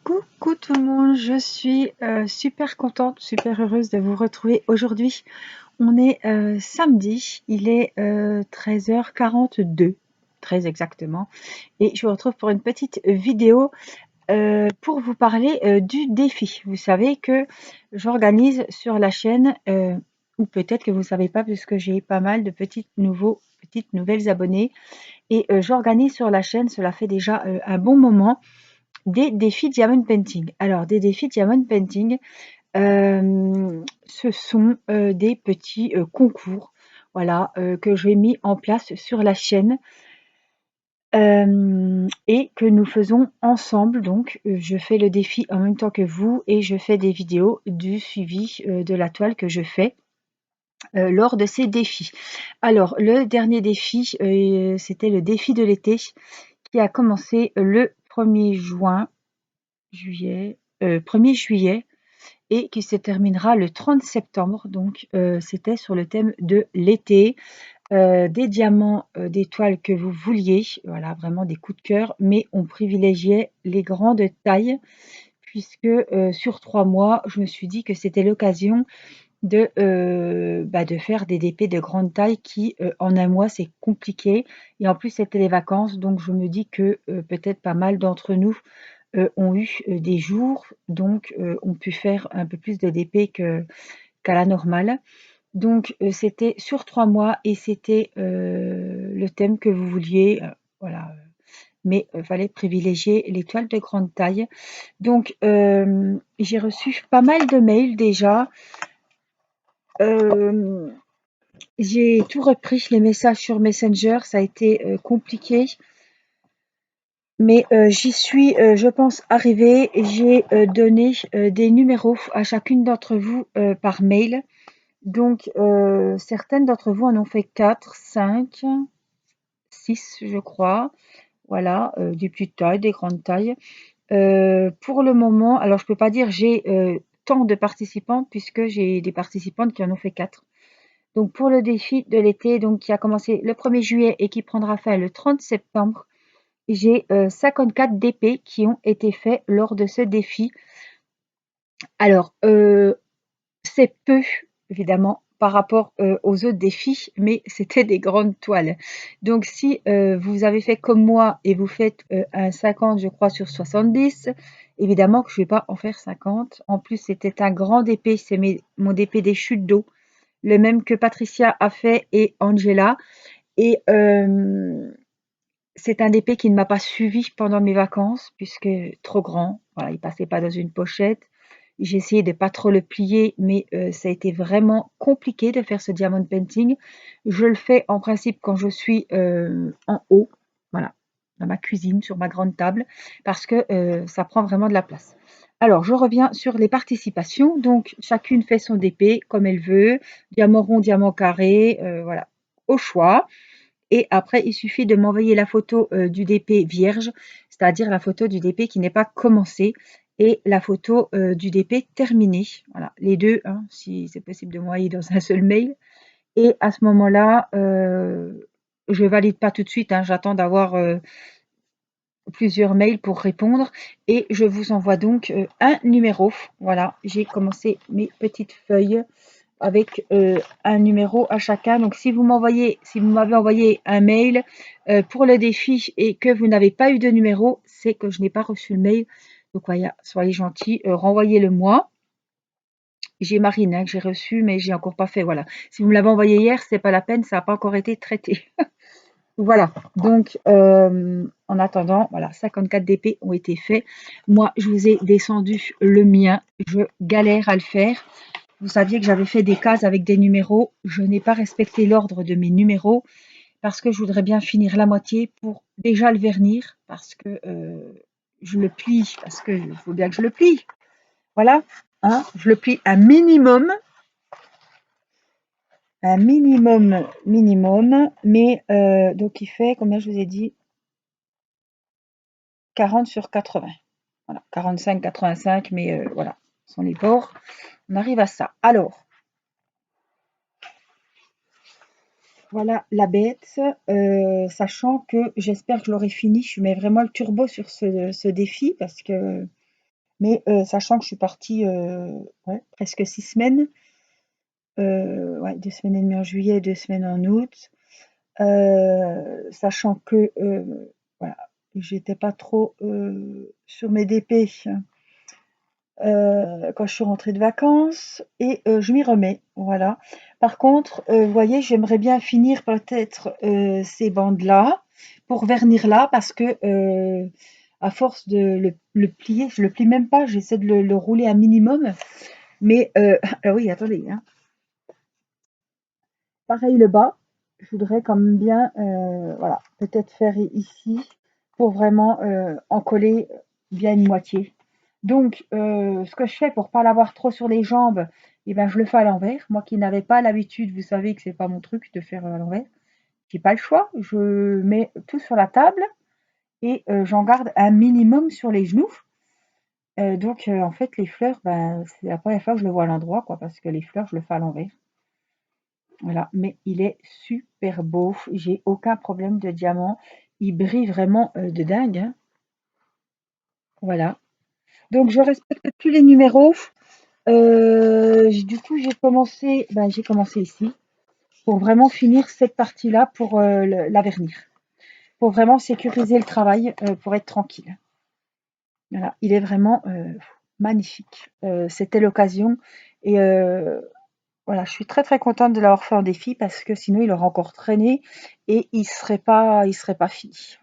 Coucou tout le monde, je suis super contente, super heureuse de vous retrouver aujourd'hui. On est samedi, il est 13h42, très exactement, et je vous retrouve pour une petite vidéo pour vous parler du défi. Vous savez que j'organise sur la chaîne, ou peut-être que vous ne savez pas puisque j'ai pas mal de petites nouvelles abonnées, et j'organise sur la chaîne, cela fait déjà un bon moment, des défis Diamond Painting. Alors, des défis Diamond Painting, ce sont des petits concours, voilà, que j'ai mis en place sur la chaîne et que nous faisons ensemble. Donc, je fais le défi en même temps que vous et je fais des vidéos du suivi de la toile que je fais lors de ces défis. Alors, le dernier défi, c'était le défi de l'été qui a commencé le 1er juillet et qui se terminera le 30 septembre. Donc, c'était sur le thème de l'été, des diamants, des toiles que vous vouliez, voilà, vraiment des coups de cœur, mais on privilégiait les grandes tailles puisque sur 3 mois, je me suis dit que c'était l'occasion de faire des DP de grande taille qui, en un mois, c'est compliqué et en plus, c'était les vacances, donc je me dis que peut-être pas mal d'entre nous ont eu des jours, donc ont pu faire un peu plus de DP qu'à la normale. Donc c'était sur 3 mois et c'était le thème que vous vouliez, voilà, mais fallait privilégier les toiles de grande taille. Donc j'ai reçu pas mal de mails déjà. Hem, j'ai tout repris, les messages sur Messenger, ça a été compliqué. Mais j'y suis, je pense, arrivée. J'ai donné des numéros à chacune d'entre vous par mail. Donc, certaines d'entre vous en ont fait 4, 5, 6, je crois. Voilà, des petites tailles, des grandes tailles. Pour le moment, alors je peux pas dire j'ai tant de participants puisque j'ai des participantes qui en ont fait 4. Donc, pour le défi de l'été, donc qui a commencé le 1er juillet et qui prendra fin le 30 septembre, j'ai 54 DP qui ont été faits lors de ce défi. Alors, c'est peu, évidemment, par rapport aux autres défis, mais c'était des grandes toiles. Donc, si vous avez fait comme moi et vous faites un 50, je crois, sur 70, évidemment que je ne vais pas en faire 50. En plus, c'était un grand DP, c'est mon DP des chutes d'eau, le même que Patricia a fait et Angela. Et c'est un DP qui ne m'a pas suivi pendant mes vacances puisque trop grand. Voilà, il passait pas dans une pochette. J'ai essayé de pas trop le plier, mais ça a été vraiment compliqué de faire ce diamond painting. Je le fais en principe quand je suis en haut, voilà, dans ma cuisine, sur ma grande table, parce que ça prend vraiment de la place. Alors, je reviens sur les participations. Donc, chacune fait son DP comme elle veut, diamant rond, diamant carré, voilà, au choix. Et après, il suffit de m'envoyer la photo du DP vierge, c'est-à-dire la photo du DP qui n'est pas commencé et la photo du DP terminé. Voilà, les deux, hein, si c'est possible de m'envoyer dans un seul mail. Et à ce moment-là, je valide pas tout de suite, hein, j'attends d'avoir plusieurs mails pour répondre et je vous envoie donc un numéro. Voilà, j'ai commencé mes petites feuilles avec un numéro à chacun. Donc si vous m'avez envoyé un mail pour le défi et que vous n'avez pas eu de numéro, c'est que je n'ai pas reçu le mail. Donc voilà, soyez gentils, renvoyez-le moi. J'ai Marine hein, que j'ai reçu, mais j'ai encore pas fait. Voilà. Si vous me l'avez envoyé hier, c'est pas la peine, ça n'a pas encore été traité. Voilà. Donc en attendant, voilà, 54 DP ont été faits. Moi, je vous ai descendu le mien. Je galère à le faire. Vous saviez que j'avais fait des cases avec des numéros. Je n'ai pas respecté l'ordre de mes numéros parce que je voudrais bien finir la moitié pour déjà le vernir parce que je le plie, parce que il faut bien que je le plie. Voilà, hein, je le plie minimum, mais donc il fait, combien je vous ai dit 40 sur 80. Voilà, 45, 85, mais voilà, ce sont les bords. On arrive à ça. Alors, voilà la bête, sachant que j'espère que je l'aurai fini. Je mets vraiment le turbo sur ce défi parce que Mais sachant que je suis partie ouais, presque 6 semaines, ouais, 2 semaines et demie en juillet, 2 semaines en août, sachant que voilà, j'étais pas trop sur mes DP quand je suis rentrée de vacances et je m'y remets, voilà. Par contre, vous voyez, j'aimerais bien finir peut-être ces bandes-là pour vernir là parce que à force de le plier, je le plie même pas, j'essaie de le rouler un minimum. Mais ah oui, attendez, hein. Pareil le bas, je voudrais quand même bien, voilà, peut-être faire ici pour vraiment en coller bien une moitié. Donc, ce que je fais pour pas l'avoir trop sur les jambes, eh ben, je le fais à l'envers. Moi qui n'avais pas l'habitude, vous savez que c'est pas mon truc de faire à l'envers. J'ai pas le choix. Je mets tout sur la table et j'en garde un minimum sur les genoux. Donc, en fait, les fleurs, ben, c'est la première fois que je le vois à l'endroit, quoi, parce que les fleurs, je le fais à l'envers. Voilà, mais il est super beau. J'ai aucun problème de diamant. Il brille vraiment de dingue, hein. Voilà. Donc, je respecte tous les numéros. Du coup, j'ai commencé ici pour vraiment finir cette partie-là pour la vernir, pour vraiment sécuriser le travail, pour être tranquille. Voilà, il est vraiment magnifique. C'était l'occasion et voilà, je suis très très contente de l'avoir fait en défi parce que sinon il aurait encore traîné et il serait pas fini.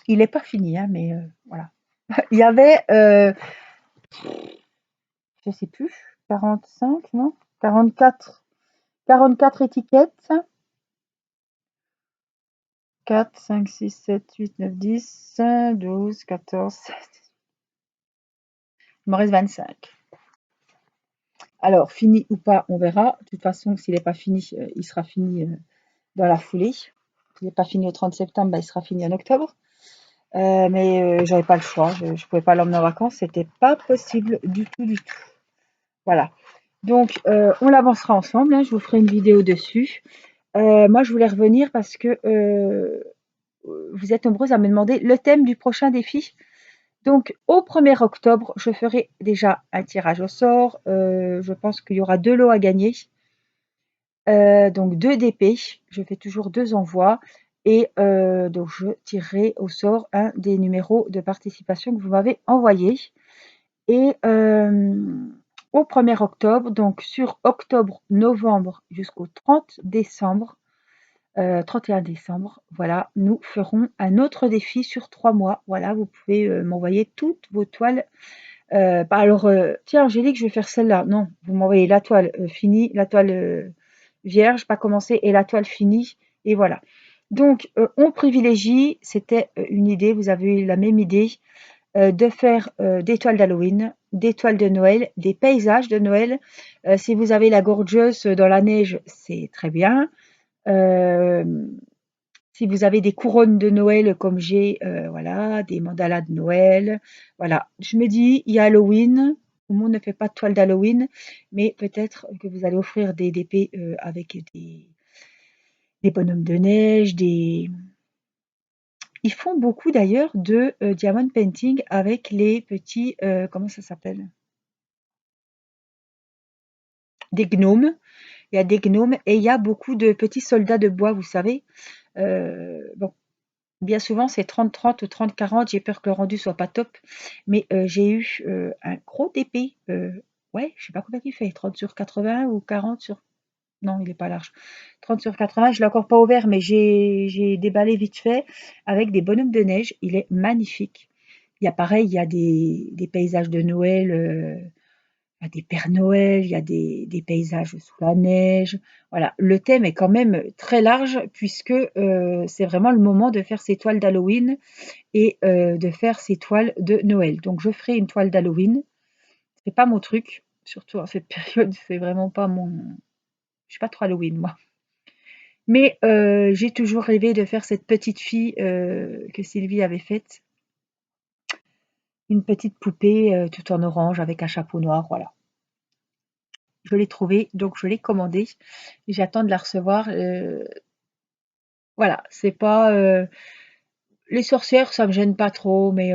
Il est pas fini, hein, mais voilà. Il y avait, je sais plus, 45, non? 44 étiquettes. 4, 5, 6, 7, 8, 9, 10, 12, 14. Il m'en reste 25. Alors, fini ou pas, on verra. De toute façon, s'il n'est pas fini, il sera fini dans la foulée. S'il n'est pas fini au 30 septembre, bah, il sera fini en octobre. Mais j'avais pas le choix. Je ne pouvais pas l'emmener en vacances. C'était pas possible du tout, du tout. Voilà. Donc, on l'avancera ensemble, hein. Je vous ferai une vidéo dessus. Moi, je voulais revenir parce que vous êtes nombreuses à me demander le thème du prochain défi. Donc, au 1er octobre, je ferai déjà un tirage au sort. Je pense qu'il y aura 2 lots à gagner. Donc 2 DP. Je fais toujours 2 envois. Et donc, je tirerai au sort un des numéros de participation que vous m'avez envoyé. Et au 1er octobre, donc sur octobre, novembre jusqu'au 30 décembre, 31 décembre, voilà, nous ferons un autre défi sur 3 mois. Voilà, vous pouvez m'envoyer toutes vos toiles. Alors, tiens, Angélique, je vais faire celle-là. Non, vous m'envoyez la toile finie, la toile vierge, pas commencée, et la toile finie. Et voilà. Donc, on privilégie, c'était une idée, vous avez eu la même idée, de faire des toiles d'Halloween, des toiles de Noël, des paysages de Noël. Si vous avez la gorgeuse dans la neige, c'est très bien. Si vous avez des couronnes de Noël comme j'ai, voilà, des mandalas de Noël, voilà. Je me dis, il y a Halloween, tout le monde ne fait pas de toile d'Halloween, mais peut-être que vous allez offrir des DP avec des bonhommes de neige, des... Ils font beaucoup d'ailleurs de diamond painting avec les petits, comment ça s'appelle? Des gnomes. Il y a des gnomes et il y a beaucoup de petits soldats de bois, vous savez. Bon, bien souvent, c'est 30-30 ou 30-40. J'ai peur que le rendu soit pas top. Mais j'ai eu un gros DP. Ouais, je sais pas combien il fait. 30 sur 80 ou 40 sur... Non, il est pas large. 30 sur 80, je l'ai encore pas ouvert, mais j'ai déballé vite fait avec des bonhommes de neige. Il est magnifique. Il y a pareil, il y a des paysages de Noël. Il y a des Pères Noël, il y a des paysages sous la neige. Voilà, le thème est quand même très large puisque c'est vraiment le moment de faire ses toiles d'Halloween et de faire ses toiles de Noël. Donc je ferai une toile d'Halloween. C'est pas mon truc, surtout en cette période, c'est vraiment pas mon. Je suis pas trop Halloween moi. Mais j'ai toujours rêvé de faire cette petite fille que Sylvie avait faite, une petite poupée tout en orange avec un chapeau noir. Voilà. Je l'ai trouvée, donc je l'ai commandée. J'attends de la recevoir. Voilà, c'est pas les sorcières, ça me gêne pas trop, mais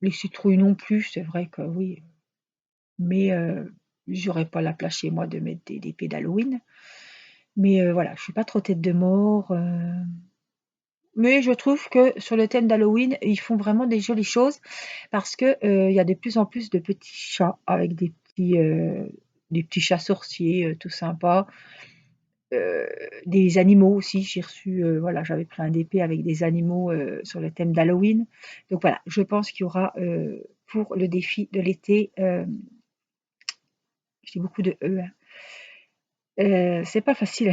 Les citrouilles non plus, c'est vrai que oui, mais j'aurais pas la place chez moi de mettre des d'épées d'Halloween. Mais voilà, je suis pas trop tête de mort, mais je trouve que sur le thème d'Halloween, ils font vraiment des jolies choses parce que, il y a de plus en plus de petits chats avec des petits chats sorciers, tout sympas. Heu, des animaux aussi, j'ai reçu, voilà, j'avais plein d'épées avec des animaux, sur le thème d'Halloween. Donc voilà, je pense qu'il y aura, pour le défi de l'été, je dis beaucoup de E, hein, c'est pas facile.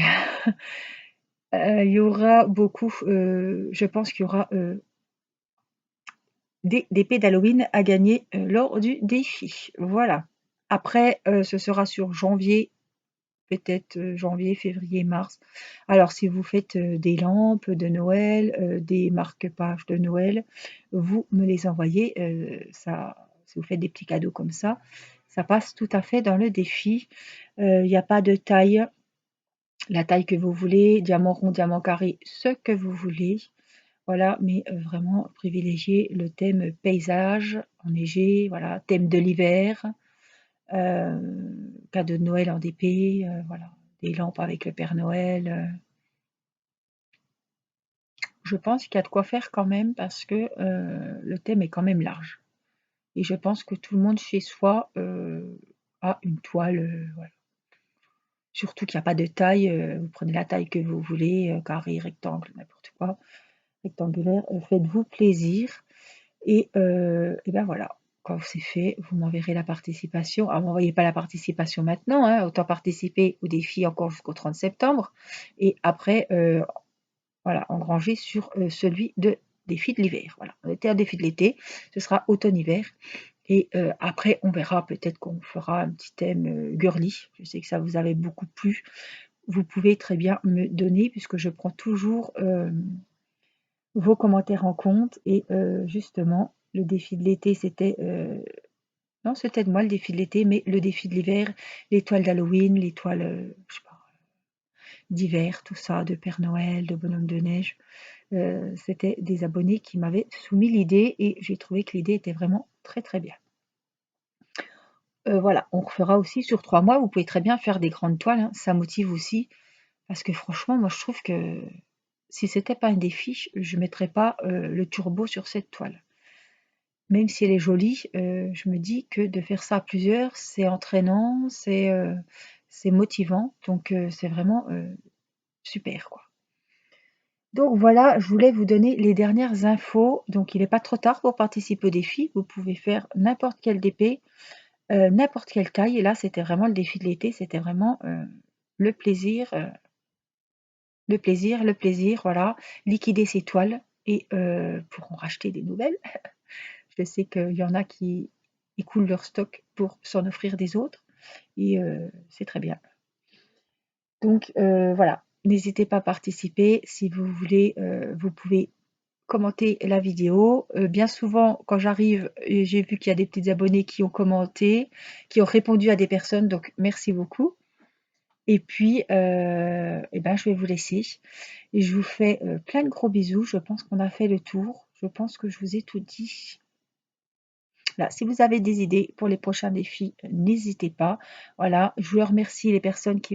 Il y aura beaucoup, je pense qu'il y aura, des d'épées d'Halloween à gagner, lors du défi. Voilà. Après, ce sera sur janvier, peut-être, janvier, février, mars. Alors si vous faites, des lampes de Noël, des marque-pages de Noël, vous me les envoyez, ça si vous faites des petits cadeaux comme ça passe tout à fait dans le défi. Il y a pas de taille, la taille que vous voulez, diamant rond, diamant carré, ce que vous voulez. Voilà, mais vraiment privilégier le thème paysage, enneigé, voilà, thème de l'hiver, cadeau de Noël en DP, voilà, des lampes avec le Père Noël. Je pense qu'il y a de quoi faire quand même parce que le thème est quand même large. Et je pense que tout le monde chez soi a une toile, voilà. Surtout qu'il n'y a pas de taille, vous prenez la taille que vous voulez, carré, rectangle, n'importe quoi, rectangulaire, faites-vous plaisir. Et ben voilà, quand c'est fait, vous m'enverrez la participation. Alors m'envoyez pas la participation maintenant, hein, autant participer au défi encore jusqu'au 30 septembre et après, voilà, engranger sur, celui de défi de l'hiver. Voilà, on était à défi de l'été, ce sera automne-hiver et après on verra, peut-être qu'on fera un petit thème, girly. Je sais que ça vous avait beaucoup plu. Vous pouvez très bien me donner puisque je prends toujours, vos commentaires en compte et justement, le défi de l'été, c'était, non, c'était de moi le défi de l'été, mais le défi de l'hiver, l'étoile d'Halloween, l'étoile, je sais pas, d'hiver, tout ça, de Père Noël, de bonhomme de neige, c'était des abonnés qui m'avaient soumis l'idée et j'ai trouvé que l'idée était vraiment très, très bien. Voilà, on refera aussi sur 3 mois, vous pouvez très bien faire des grandes toiles, hein, ça motive aussi parce que franchement, moi je trouve que si c'était pas un défi, je mettrais pas, le turbo sur cette toile. Même si elle est jolie, je me dis que de faire ça à plusieurs, c'est entraînant, c'est motivant, donc c'est vraiment, super, quoi. Donc voilà, je voulais vous donner les dernières infos. Donc il n'est pas trop tard pour participer au défi. Vous pouvez faire n'importe quel DP, n'importe quelle taille et là, c'était vraiment le défi de l'été, c'était vraiment, le plaisir, le plaisir, le plaisir, voilà. Liquider ses toiles et pour en racheter des nouvelles. Je sais qu'il y en a qui écoulent leur stock pour s'en offrir des autres et c'est très bien. Donc voilà, n'hésitez pas à participer. Si vous voulez, vous pouvez commenter la vidéo. Bien souvent, quand j'arrive, j'ai vu qu'il y a des petits abonnés qui ont commenté, qui ont répondu à des personnes, donc merci beaucoup. Et puis, et ben, je vais vous laisser et je vous fais, plein de gros bisous. Je pense qu'on a fait le tour. Je pense que je vous ai tout dit. Voilà, si vous avez des idées pour les prochains défis, n'hésitez pas. Voilà, je remercie les personnes qui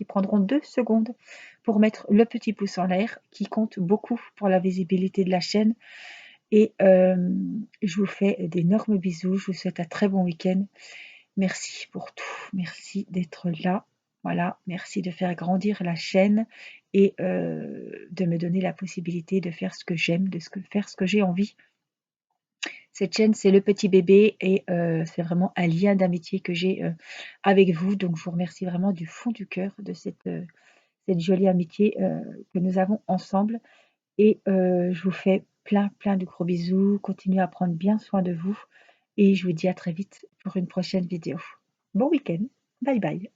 prendront 2 secondes pour mettre le petit pouce en l'air, qui compte beaucoup pour la visibilité de la chaîne. Et je vous fais d'énormes bisous. Je vous souhaite un très bon week-end. Merci pour tout. Merci d'être là. Voilà, merci de faire grandir la chaîne et de me donner la possibilité de faire ce que j'aime, faire ce que j'ai envie. Cette chaîne, c'est le petit bébé et c'est vraiment un lien d'amitié que j'ai, avec vous. Donc je vous remercie vraiment du fond du cœur de cette jolie amitié, que nous avons ensemble et je vous fais plein, plein de gros bisous. Continuez à prendre bien soin de vous et je vous dis à très vite pour une prochaine vidéo. Bon week-end. Bye bye.